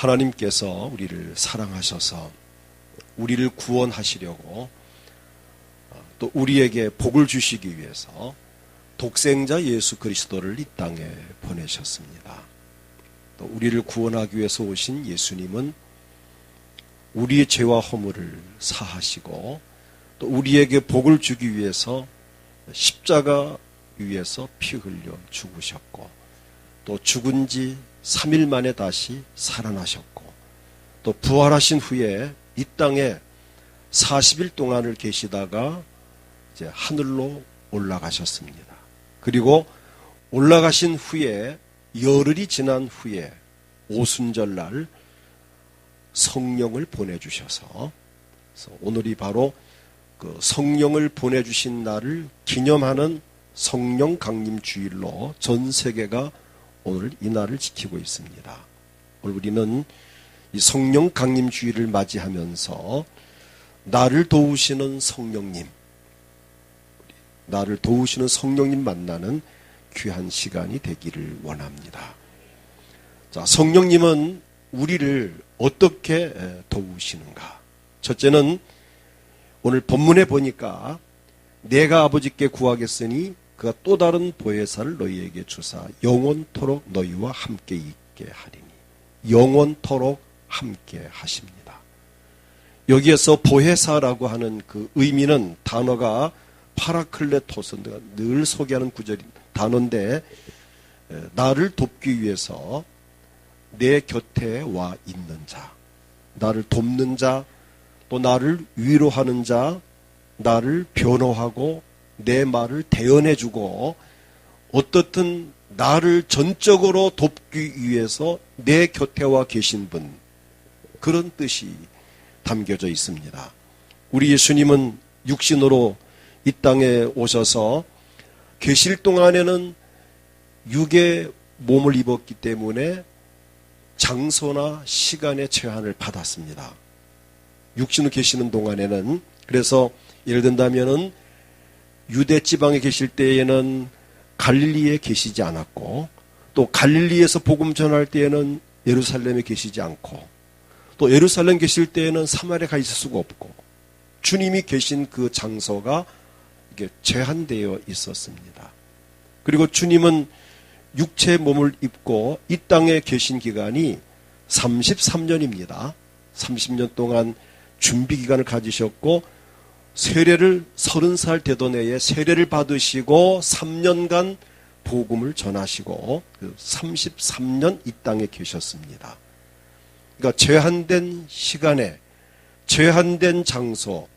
하나님께서 우리를 사랑하셔서 우리를 구원하시려고 또 우리에게 복을 주시기 위해서 독생자 예수 그리스도를 이 땅에 보내셨습니다. 또 우리를 구원하기 위해서 오신 예수님은 우리의 죄와 허물을 사하시고 또 우리에게 복을 주기 위해서 십자가 위에서 피 흘려 죽으셨고 또 죽은 지 3일 만에 다시 살아나셨고 또 부활하신 후에 이 땅에 40일 동안을 계시다가 이제 하늘로 올라가셨습니다. 그리고 올라가신 후에 열흘이 지난 후에 오순절날 성령을 보내주셔서 오늘이 바로 그 성령을 보내주신 날을 기념하는 성령 강림 주일로 전 세계가 오늘 이 날을 지키고 있습니다. 오늘 우리는 이 성령 강림 주일을 맞이하면서 나를 도우시는 성령님, 나를 도우시는 성령님 만나는 귀한 시간이 되기를 원합니다. 자, 성령님은 우리를 어떻게 도우시는가? 첫째는 오늘 본문에 보니까 내가 아버지께 구하겠으니 그가 또 다른 보혜사를 너희에게 주사 영원토록 너희와 함께 있게 하리니. 영원토록 함께 하십니다. 여기에서 보혜사라고 하는 그 의미는 단어가 파라클레토스, 늘 소개하는 구절인 단어인데 나를 돕기 위해서 내 곁에 와 있는 자, 나를 돕는 자, 또 나를 위로하는 자, 나를 변호하고 내 말을 대언해주고 어떻든 나를 전적으로 돕기 위해서 내 곁에 와 계신 분, 그런 뜻이 담겨져 있습니다. 우리 예수님은 육신으로 이 땅에 오셔서 계실 동안에는 육의 몸을 입었기 때문에 장소나 시간의 제한을 받았습니다. 육신으로 계시는 동안에는. 그래서 예를 든다면은 유대 지방에 계실 때에는 갈릴리에 계시지 않았고, 또 갈릴리에서 복음 전할 때에는 예루살렘에 계시지 않고, 또 예루살렘 계실 때에는 사마리아에 가 있을 수가 없고, 주님이 계신 그 장소가 이게 제한되어 있었습니다. 그리고 주님은 육체의 몸을 입고 이 땅에 계신 기간이 33년입니다. 30년 동안 준비 기간을 가지셨고 세례를 30살 되던 해에 세례를 받으시고 3년간 복음을 전하시고 33년 이 땅에 계셨습니다. 그러니까 제한된 시간에 제한된 장소,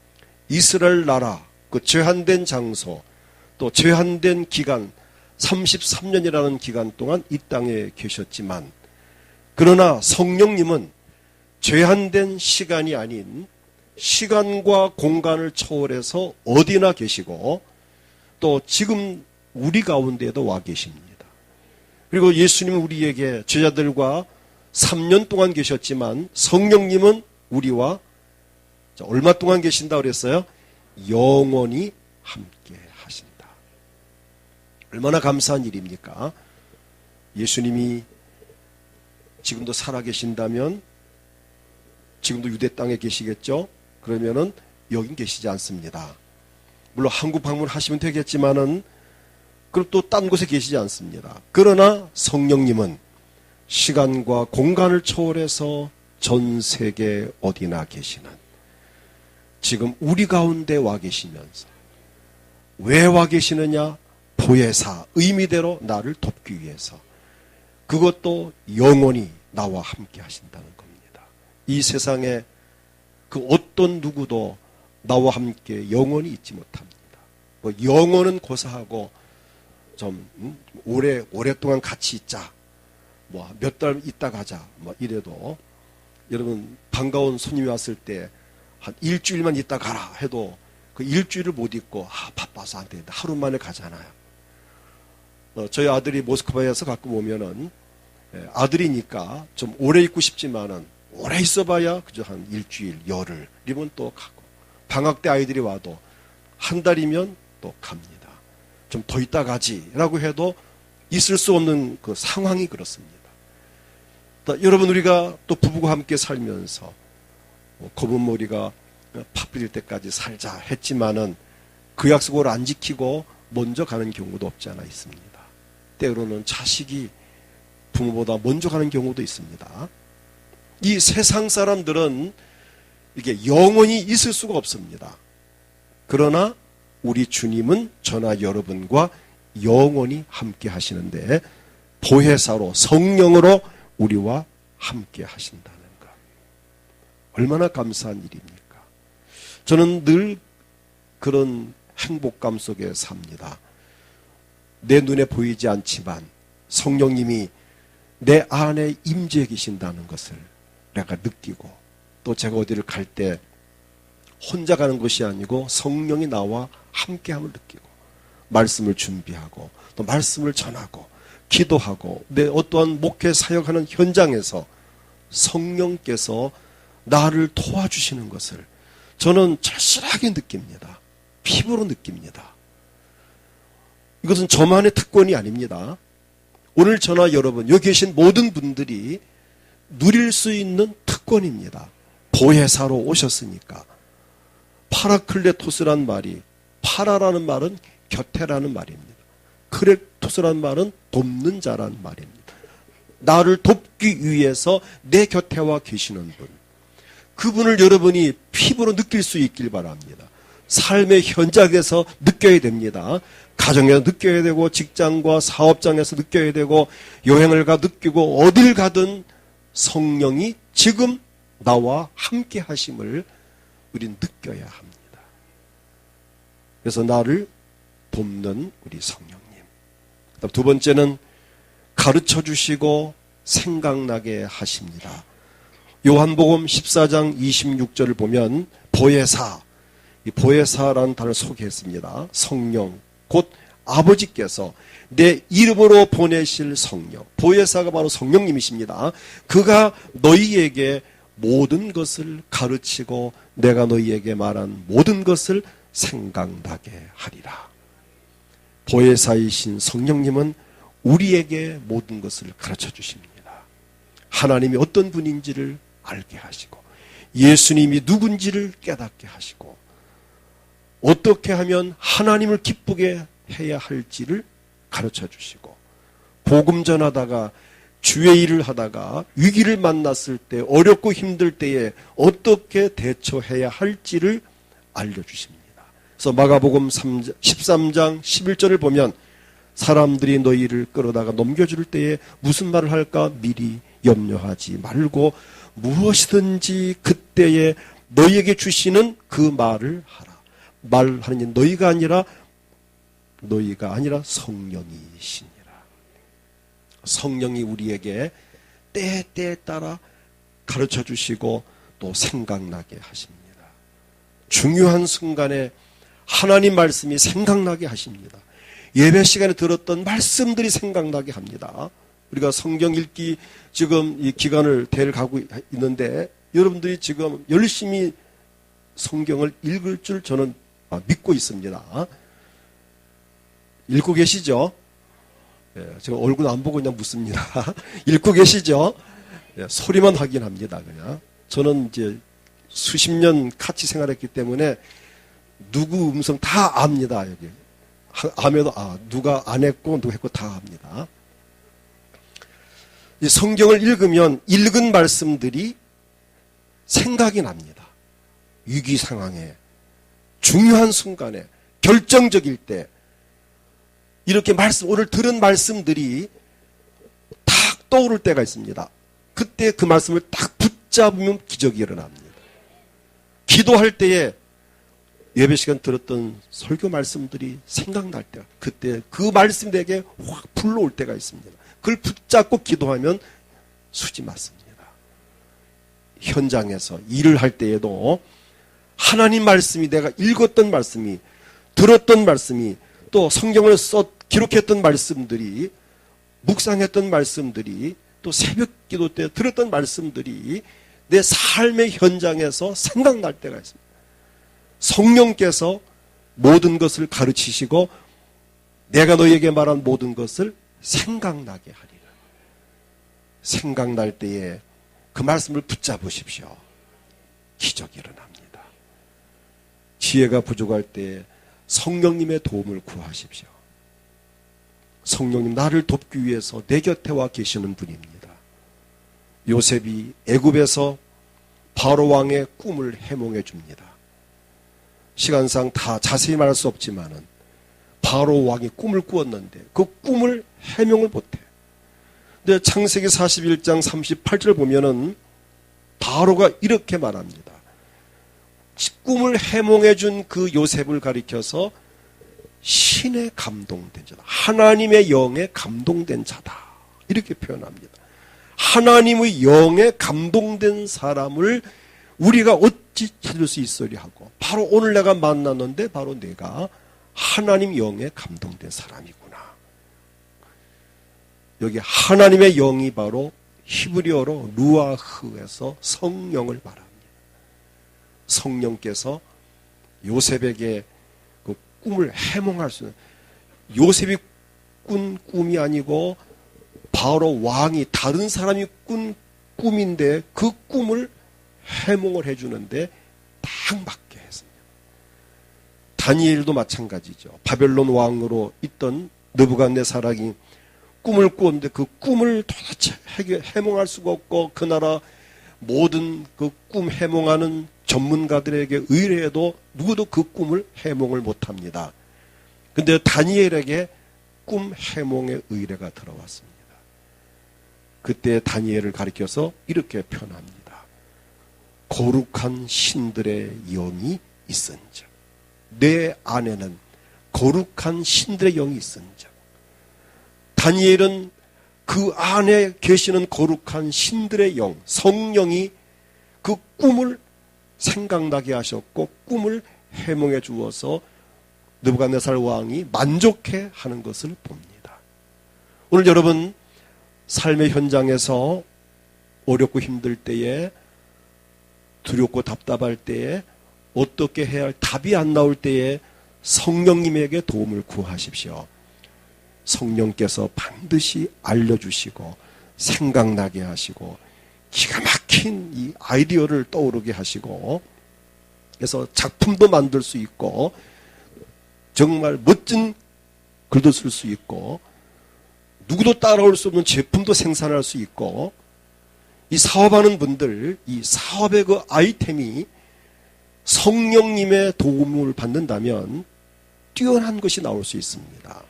이스라엘 나라, 그 제한된 장소, 또 제한된 기간 33년이라는 기간 동안 이 땅에 계셨지만, 그러나 성령님은 제한된 시간이 아닌 시간과 공간을 초월해서 어디나 계시고 또 지금 우리 가운데에도 와 계십니다. 그리고 예수님은 우리에게 제자들과 3년 동안 계셨지만 성령님은 우리와 얼마 동안 계신다고 그랬어요? 영원히 함께 하신다. 얼마나 감사한 일입니까? 예수님이 지금도 살아계신다면 지금도 유대 땅에 계시겠죠? 그러면은 여긴 계시지 않습니다. 물론 한국 방문하시면 되겠지만은 그럼 또 딴 곳에 계시지 않습니다. 그러나 성령님은 시간과 공간을 초월해서 전 세계 어디나 계시는, 지금 우리 가운데 와 계시면서 왜 와 계시느냐? 보혜사, 의미대로 나를 돕기 위해서, 그것도 영원히 나와 함께 하신다는 겁니다. 이 세상에 그 어떤 누구도 나와 함께 영원히 있지 못합니다. 뭐 영원은 고사하고 좀 오랫동안 같이 있자, 뭐 몇 달 있다 가자, 뭐 이래도, 여러분 반가운 손님이 왔을 때 한 일주일만 있다 가라 해도 그 일주일을 못 있고 바빠서 안 되는데 하루 만에 가잖아요. 저희 아들이 모스크바에서 가끔 오면은 아들이니까 좀 오래 있고 싶지만은 오래 있어봐야 그저 한 일주일, 열흘이면 또 가고, 방학 때 아이들이 와도 한 달이면 또 갑니다. 좀 더 있다 가지라고 해도 있을 수 없는 그 상황이 그렇습니다. 여러분, 우리가 또 부부가 함께 살면서 검은 머리가 파뿌릴 때까지 살자 했지만은 그 약속을 안 지키고 먼저 가는 경우도 없지 않아 있습니다. 때로는 자식이 부모보다 먼저 가는 경우도 있습니다. 이 세상 사람들은 이게 영원히 있을 수가 없습니다. 그러나 우리 주님은 저나 여러분과 영원히 함께 하시는데 보혜사로 성령으로 우리와 함께 하신다는 것. 얼마나 감사한 일입니까? 저는 늘 그런 행복감 속에 삽니다. 내 눈에 보이지 않지만 성령님이 내 안에 임재해 계신다는 것을 내가 느끼고, 또 제가 어디를 갈 때 혼자 가는 것이 아니고 성령이 나와 함께함을 느끼고, 말씀을 준비하고 또 말씀을 전하고 기도하고 내 어떠한 목회 사역하는 현장에서 성령께서 나를 도와주시는 것을 저는 절실하게 느낍니다. 피부로 느낍니다. 이것은 저만의 특권이 아닙니다. 오늘 저나 여러분, 여기 계신 모든 분들이 누릴 수 있는 특권입니다. 보혜사로 오셨으니까. 파라클레토스란 말이, 파라라는 말은 곁에라는 말입니다. 크레토스란 말은 돕는 자라는 말입니다. 나를 돕기 위해서 내 곁에 와 계시는 분, 그분을 여러분이 피부로 느낄 수 있길 바랍니다. 삶의 현장에서 느껴야 됩니다. 가정에서 느껴야 되고, 직장과 사업장에서 느껴야 되고, 여행을 가 느끼고, 어딜 가든 성령이 지금 나와 함께 하심을 우린 느껴야 합니다. 그래서 나를 돕는 우리 성령님. 두 번째는 가르쳐 주시고 생각나게 하십니다. 요한복음 14장 26절을 보면 보혜사, 이 보혜사라는 단어를 소개했습니다. 성령, 곧 아버지께서 내 이름으로 보내실 성령, 보혜사가 바로 성령님이십니다. 그가 너희에게 모든 것을 가르치고 내가 너희에게 말한 모든 것을 생각나게 하리라. 보혜사이신 성령님은 우리에게 모든 것을 가르쳐 주십니다. 하나님이 어떤 분인지를 알게 하시고, 예수님이 누군지를 깨닫게 하시고, 어떻게 하면 하나님을 기쁘게 해야 할지를 가르쳐 주시고, 복음 전하다가 주의 일을 하다가 위기를 만났을 때, 어렵고 힘들 때에 어떻게 대처해야 할지를 알려주십니다. 그래서 마가복음 13장 11절을 보면 사람들이 너희를 끌어다가 넘겨줄 때에 무슨 말을 할까 미리 염려하지 말고 무엇이든지 그때에 너희에게 주시는 그 말을 하라. 말하는 너희가 아니라 성령이시니라. 성령이 우리에게 때에 따라 가르쳐 주시고 또 생각나게 하십니다. 중요한 순간에 하나님 말씀이 생각나게 하십니다. 예배 시간에 들었던 말씀들이 생각나게 합니다. 우리가 성경 읽기 지금 이 기간을 대를 가고 있는데 여러분들이 지금 열심히 성경을 읽을 줄 저는 믿고 있습니다. 읽고 계시죠? 제가 얼굴 안 보고 그냥 묻습니다. 읽고 계시죠? 소리만 확인합니다. 그냥 저는 이제 수십 년 같이 생활했기 때문에 누구 음성 다 압니다. 여기 아메도 누가 안 했고 누가 했고 다 압니다. 이 성경을 읽으면 읽은 말씀들이 생각이 납니다. 위기 상황에, 중요한 순간에, 결정적일 때 이렇게 오늘 들은 말씀들이 탁 떠오를 때가 있습니다. 그때 그 말씀을 딱 붙잡으면 기적이 일어납니다. 기도할 때에 예배 시간 들었던 설교 말씀들이 생각날 때, 그때 그 말씀이 내게 확 불러올 때가 있습니다. 그걸 붙잡고 기도하면 수지 맞습니다. 현장에서 일을 할 때에도 하나님 말씀이, 내가 읽었던 말씀이, 들었던 말씀이, 또 성경을 기록했던 말씀들이, 묵상했던 말씀들이, 또 새벽 기도 때 들었던 말씀들이 내 삶의 현장에서 생각날 때가 있습니다. 성령께서 모든 것을 가르치시고 내가 너희에게 말한 모든 것을 생각나게 하리라. 생각날 때에 그 말씀을 붙잡으십시오. 기적이 일어납니다. 지혜가 부족할 때 성령님의 도움을 구하십시오. 성령님, 나를 돕기 위해서 내 곁에 와 계시는 분입니다. 요셉이 애굽에서 바로 왕의 꿈을 해몽해 줍니다. 시간상 다 자세히 말할 수 없지만은 바로 왕이 꿈을 꾸었는데 그 꿈을 해명을 못해. 근데 창세기 41장 38절 보면은 바로가 이렇게 말합니다. 꿈을 해몽해 준 그 요셉을 가리켜서 신에 감동된 자다. 하나님의 영에 감동된 자다. 이렇게 표현합니다. 하나님의 영에 감동된 사람을 우리가 어찌 찾을 수 있으리 하고, 바로 오늘 내가 만났는데 바로 내가 하나님 영에 감동된 사람이구나. 여기 하나님의 영이 바로 히브리어로 루아흐에서 성령을 말합니다. 성령께서 요셉에게 그 꿈을 해몽할 수 있는, 요셉이 꾼 꿈이 아니고 바로 왕이 다른 사람이 꾼 꿈인데 그 꿈을 해몽을 해주는데 딱 맞게 했습니다. 다니엘도 마찬가지죠. 바벨론 왕으로 있던 느부갓네살이 꿈을 꾸었는데 그 꿈을 도대체 해몽할 수가 없고 그 나라 모든 그 꿈 해몽하는 전문가들에게 의뢰해도 누구도 그 꿈을 해몽을 못합니다. 근데 다니엘에게 꿈 해몽의 의뢰가 들어왔습니다. 그때 다니엘을 가리켜서 이렇게 표현합니다. 거룩한 신들의 영이 있은즉, 내 안에는 거룩한 신들의 영이 있은즉, 다니엘은 그 안에 계시는 거룩한 신들의 영, 성령이 그 꿈을 생각나게 하셨고 꿈을 해몽해 주어서 느부갓네살 왕이 만족해 하는 것을 봅니다. 오늘 여러분 삶의 현장에서 어렵고 힘들 때에, 두렵고 답답할 때에, 어떻게 해야 할 답이 안 나올 때에 성령님에게 도움을 구하십시오. 성령께서 반드시 알려주시고 생각나게 하시고 기가 막힌 이 아이디어를 떠오르게 하시고, 그래서 작품도 만들 수 있고 정말 멋진 글도 쓸 수 있고 누구도 따라올 수 없는 제품도 생산할 수 있고, 이 사업하는 분들 이 사업의 그 아이템이 성령님의 도움을 받는다면 뛰어난 것이 나올 수 있습니다.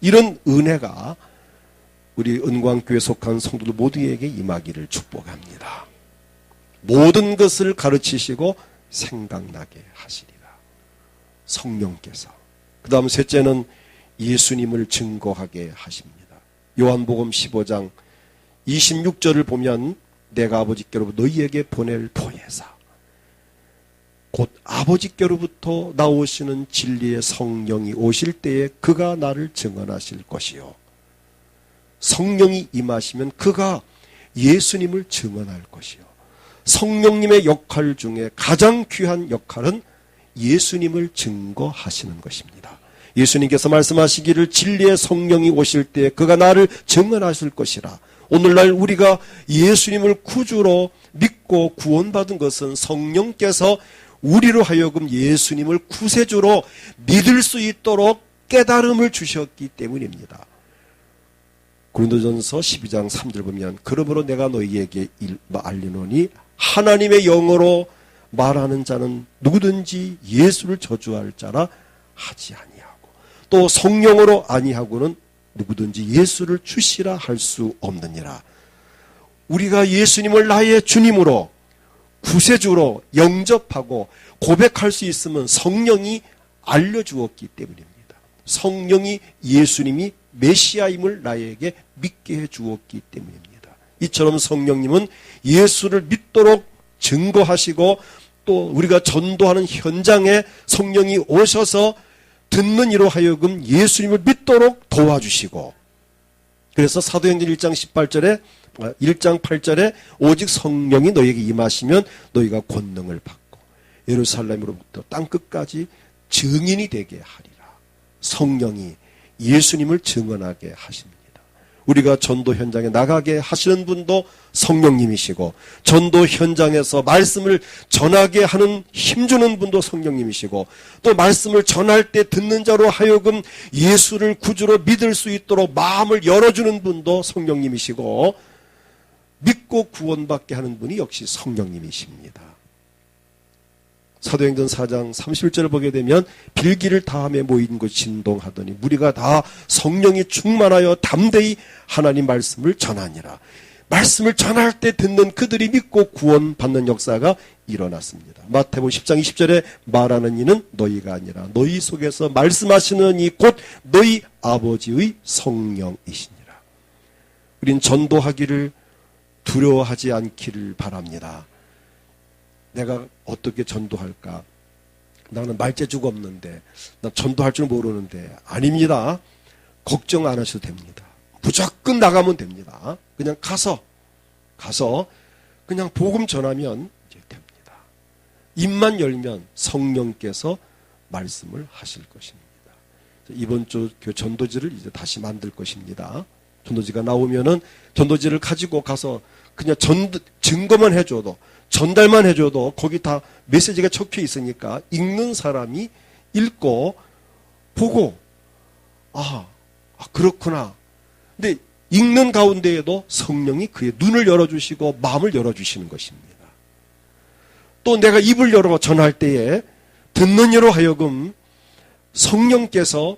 이런 은혜가 우리 은광교회에 속한 성도들 모두에게 임하기를 축복합니다. 모든 것을 가르치시고 생각나게 하시리라. 성령께서. 그 다음 셋째는 예수님을 증거하게 하십니다. 요한복음 15장 26절을 보면 내가 아버지께로 너희에게 보낼 보혜사, 곧 아버지께로부터 나오시는 진리의 성령이 오실 때에 그가 나를 증언하실 것이요, 성령이 임하시면 그가 예수님을 증언할 것이요, 성령님의 역할 중에 가장 귀한 역할은 예수님을 증거하시는 것입니다. 예수님께서 말씀하시기를 진리의 성령이 오실 때 그가 나를 증언하실 것이라. 오늘날 우리가 예수님을 구주로 믿고 구원받은 것은 성령께서 우리로 하여금 예수님을 구세주로 믿을 수 있도록 깨달음을 주셨기 때문입니다. 고린도전서 12장 3절 보면 그러므로 내가 너희에게 알리노니 하나님의 영어로 말하는 자는 누구든지 예수를 저주할 자라 하지 아니하고, 또 성령으로 아니하고는 누구든지 예수를 주시라 할 수 없느니라. 우리가 예수님을 나의 주님으로 구세주로 영접하고 고백할 수 있으면 성령이 알려주었기 때문입니다. 성령이 예수님이 메시아임을 나에게 믿게 해주었기 때문입니다. 이처럼 성령님은 예수를 믿도록 증거하시고, 또 우리가 전도하는 현장에 성령이 오셔서 듣는 이로 하여금 예수님을 믿도록 도와주시고, 그래서 사도행전 1장 8절에 오직 성령이 너희에게 임하시면 너희가 권능을 받고 예루살렘으로부터 땅끝까지 증인이 되게 하리라. 성령이 예수님을 증언하게 하십니다. 우리가 전도 현장에 나가게 하시는 분도 성령님이시고, 전도 현장에서 말씀을 전하게 하는 힘주는 분도 성령님이시고, 또 말씀을 전할 때 듣는 자로 하여금 예수를 구주로 믿을 수 있도록 마음을 열어주는 분도 성령님이시고, 믿고 구원받게 하는 분이 역시 성령님이십니다. 사도행전 4장 31절을 보게 되면 빌기를 다함에 모인 곳 진동하더니 무리가 다 성령이 충만하여 담대히 하나님 말씀을 전하니라. 말씀을 전할 때 듣는 그들이 믿고 구원받는 역사가 일어났습니다. 마태복음 10장 20절에 말하는 이는 너희가 아니라 너희 속에서 말씀하시는 이 곧 너희 아버지의 성령이시니라. 우린 전도하기를 두려워하지 않기를 바랍니다. 내가 어떻게 전도할까? 나는 말재주가 없는데, 나 전도할 줄 모르는데. 아닙니다. 걱정 안 하셔도 됩니다. 무조건 나가면 됩니다. 그냥 가서 그냥 복음 전하면 이제 됩니다. 입만 열면 성령께서 말씀을 하실 것입니다. 이번 주 전도지를 이제 다시 만들 것입니다. 전도지가 나오면은 전도지를 가지고 가서 그냥 증거만 해줘도, 전달만 해줘도 거기 다 메시지가 적혀 있으니까 읽는 사람이 읽고 보고 그렇구나. 근데 읽는 가운데에도 성령이 그의 눈을 열어주시고 마음을 열어주시는 것입니다. 또 내가 입을 열어 전할 때에 듣는 이로 하여금 성령께서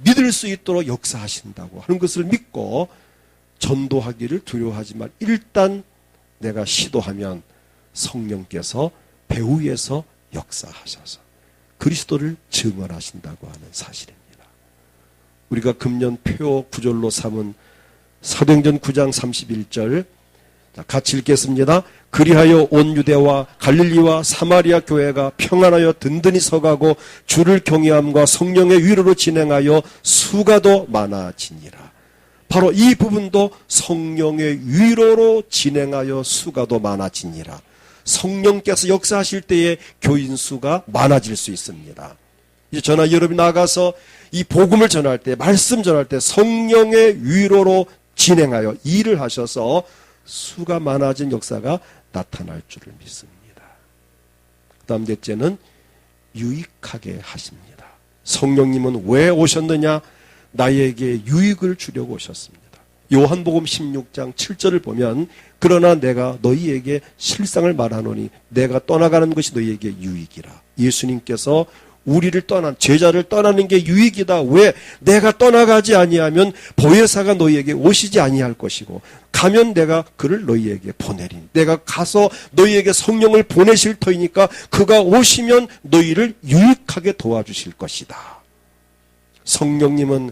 믿을 수 있도록 역사하신다고 하는 것을 믿고 전도하기를 두려워하지 말. 일단 내가 시도하면 성령께서 배후에서 역사하셔서 그리스도를 증언하신다고 하는 사실입니다. 우리가 금년 표 구절로 삼은 사도행전 9장 31절 같이 읽겠습니다. 그리하여 온 유대와 갈릴리와 사마리아 교회가 평안하여 든든히 서가고 주를 경외함과 성령의 위로로 진행하여 수가도 많아지니라. 바로 이 부분도 성령의 위로로 진행하여 수가도 많아지니라. 성령께서 역사하실 때에 교인 수가 많아질 수 있습니다. 이제 저나 여러분이 나가서 이 복음을 전할 때, 말씀 전할 때 성령의 위로로 진행하여 일을 하셔서 수가 많아진 역사가 나타날 줄을 믿습니다. 그 다음 넷째는 유익하게 하십니다. 성령님은 왜 오셨느냐? 나에게 유익을 주려고 오셨습니다. 요한복음 16장 7절을 보면 그러나 내가 너희에게 실상을 말하노니 내가 떠나가는 것이 너희에게 유익이라. 예수님께서 우리를 제자를 떠나는 게 유익이다. 왜? 내가 떠나가지 아니하면 보혜사가 너희에게 오시지 아니할 것이고 가면 내가 그를 너희에게 보내리니 내가 가서 너희에게 성령을 보내실 터이니까 그가 오시면 너희를 유익하게 도와주실 것이다. 성령님은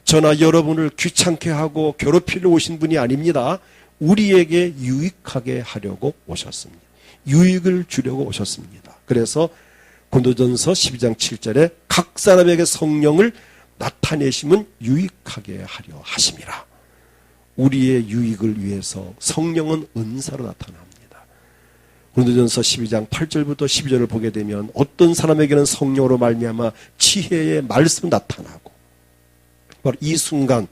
저나 여러분을 귀찮게 하고 괴롭히려 오신 분이 아닙니다. 우리에게 유익하게 하려고 오셨습니다. 유익을 주려고 오셨습니다. 그래서 고린도전서 12장 7절에 각 사람에게 성령을 나타내심은 유익하게 하려 하심이라. 우리의 유익을 위해서 성령은 은사로 나타납니다. 고린도전서 12장 8절부터 12절을 보게 되면 어떤 사람에게는 성령으로 말미암아 지혜의 말씀이 나타나고 바로 이 순간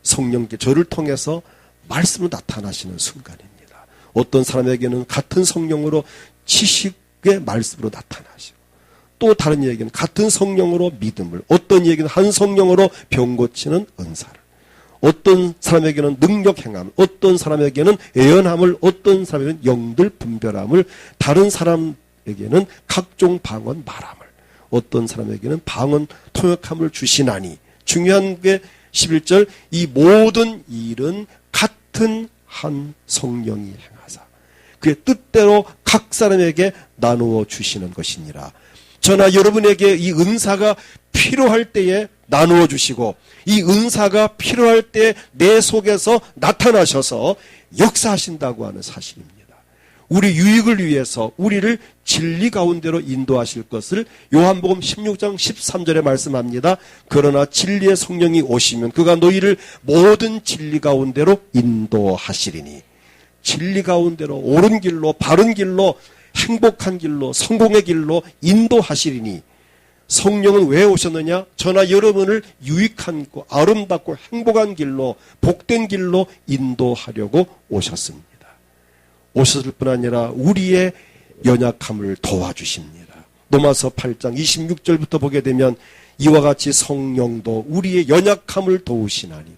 성령께 저를 통해서 말씀으로 나타나시는 순간입니다. 어떤 사람에게는 같은 성령으로 지식의 말씀으로 나타나시고 또 다른 이에게는 같은 성령으로 믿음을, 어떤 이에게는 한 성령으로 병 고치는 은사를, 어떤 사람에게는 능력 행함, 어떤 사람에게는 예언함을, 어떤 사람에게는 영들 분별함을, 다른 사람에게는 각종 방언 말함을, 어떤 사람에게는 방언 통역함을 주시나니 중요한 게 11절 이 모든 일은 같은 한 성령이 행하사 그의 뜻대로 각 사람에게 나누어 주시는 것이니라. 저나 여러분에게 이 은사가 필요할 때에 나누어 주시고 이 은사가 필요할 때 내 속에서 나타나셔서 역사하신다고 하는 사실입니다. 우리 유익을 위해서 우리를 진리 가운데로 인도하실 것을 요한복음 16장 13절에 말씀합니다. 그러나 진리의 성령이 오시면 그가 너희를 모든 진리 가운데로 인도하시리니 진리 가운데로 옳은 길로 바른 길로 행복한 길로 성공의 길로 인도하시리니 성령은 왜 오셨느냐? 저나 여러분을 유익한 아름답고 행복한 길로, 복된 길로 인도하려고 오셨습니다. 오셨을 뿐 아니라 우리의 연약함을 도와주십니다. 로마서 8장 26절부터 보게 되면 이와 같이 성령도 우리의 연약함을 도우시나니,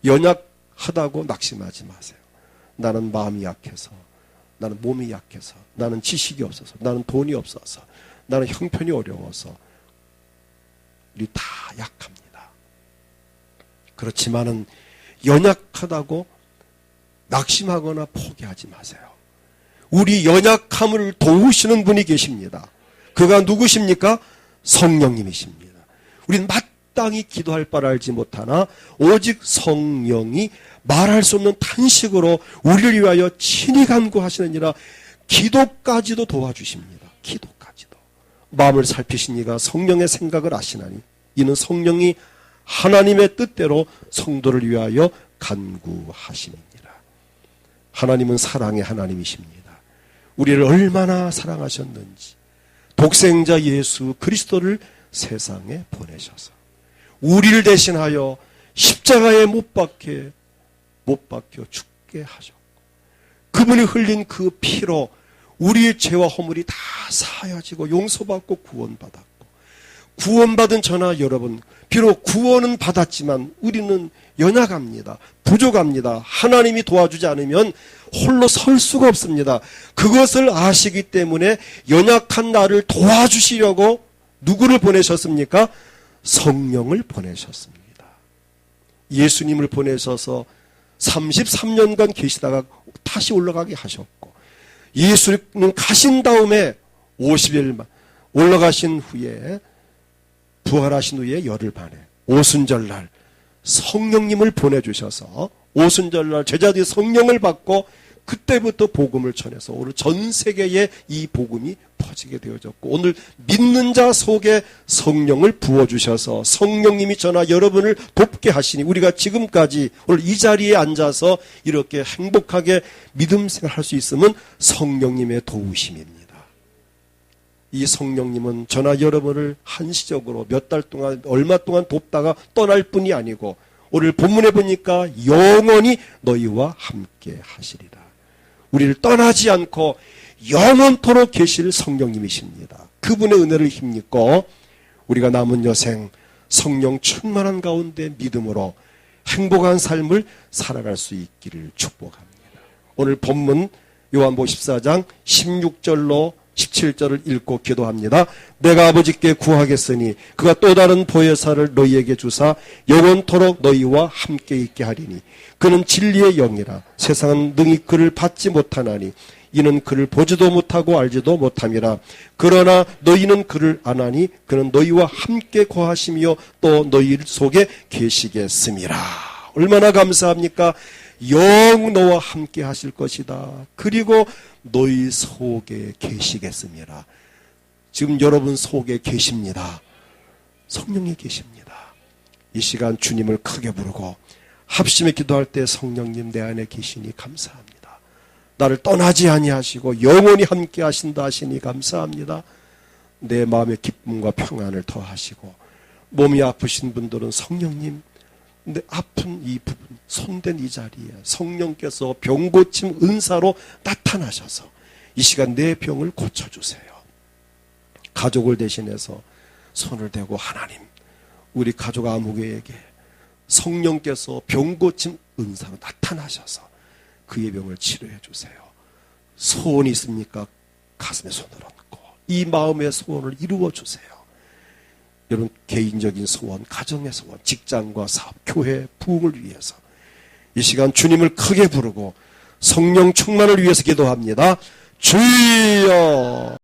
연약하다고 낙심하지 마세요. 나는 마음이 약해서, 나는 몸이 약해서, 나는 지식이 없어서, 나는 돈이 없어서, 나는 형편이 어려워서, 우리 다 약합니다. 그렇지만은 연약하다고 낙심하거나 포기하지 마세요. 우리 연약함을 도우시는 분이 계십니다. 그가 누구십니까? 성령님이십니다. 우리는 마땅히 기도할 바를 알지 못하나 오직 성령이 말할 수 없는 탄식으로 우리를 위하여 친히 간구하시느니라. 기도까지도 도와주십니다. 기도까지도. 마음을 살피신 이가 성령의 생각을 아시나니 이는 성령이 하나님의 뜻대로 성도를 위하여 간구하심이니라. 하나님은 사랑의 하나님이십니다. 우리를 얼마나 사랑하셨는지 독생자 예수 그리스도를 세상에 보내셔서 우리를 대신하여 십자가에 못 박혀 죽게 하셨고, 그분이 흘린 그 피로 우리의 죄와 허물이 다 사하여지고 용서받고 구원받았고, 구원받은 저나 여러분, 비록 구원은 받았지만 우리는 연약합니다. 부족합니다. 하나님이 도와주지 않으면 홀로 설 수가 없습니다. 그것을 아시기 때문에 연약한 나를 도와주시려고 누구를 보내셨습니까? 성령을 보내셨습니다. 예수님을 보내셔서 33년간 계시다가 다시 올라가게 하셨고, 예수님 가신 다음에 50일 올라가신 후에, 부활하신 후에 열흘 만에 오순절날 성령님을 보내주셔서 오순절날 제자들이 성령을 받고 그때부터 복음을 전해서 오늘 전 세계에 이 복음이 퍼지게 되어졌고, 오늘 믿는 자 속에 성령을 부어주셔서 성령님이 저나 여러분을 돕게 하시니 우리가 지금까지 오늘 이 자리에 앉아서 이렇게 행복하게 믿음 생활할 수 있음은 성령님의 도우심입니다. 이 성령님은 저나 여러분을 한시적으로 몇 달 동안 얼마 동안 돕다가 떠날 뿐이 아니고 오늘 본문에 보니까 영원히 너희와 함께 하시리라. 우리를 떠나지 않고 영원토록 계실 성령님이십니다. 그분의 은혜를 힘입고 우리가 남은 여생 성령 충만한 가운데 믿음으로 행복한 삶을 살아갈 수 있기를 축복합니다. 오늘 본문 요한복음 14장 16절로 17절을 읽고 기도합니다. 내가 아버지께 구하겠으니 그가 또 다른 보혜사를 너희에게 주사 영원토록 너희와 함께 있게 하리니 그는 진리의 영이라. 세상은 능히 그를 받지 못하나니 이는 그를 보지도 못하고 알지도 못함이라. 그러나 너희는 그를 아나니 그는 너희와 함께 거하시며 또 너희 속에 계시겠음이라. 얼마나 감사합니까? 영 너와 함께 하실 것이다. 그리고 너희 속에 계시겠습니다. 지금 여러분 속에 계십니다. 성령이 계십니다. 이 시간 주님을 크게 부르고 합심에 기도할 때 성령님 내 안에 계시니 감사합니다. 나를 떠나지 아니하시고 영원히 함께 하신다 하시니 감사합니다. 내 마음의 기쁨과 평안을 더하시고, 몸이 아프신 분들은 성령님 내 아픈 이 부분, 손댄 이 자리에 성령께서 병고침 은사로 나타나셔서 이 시간 내 병을 고쳐주세요. 가족을 대신해서 손을 대고 하나님, 우리 가족 아무개에게 성령께서 병고침 은사로 나타나셔서 그의 병을 치료해 주세요. 소원이 있습니까? 가슴에 손을 얹고 이 마음의 소원을 이루어 주세요. 여러분 개인적인 소원, 가정의 소원, 직장과 사업, 교회, 부흥을 위해서 이 시간 주님을 크게 부르고 성령 충만을 위해서 기도합니다. 주여!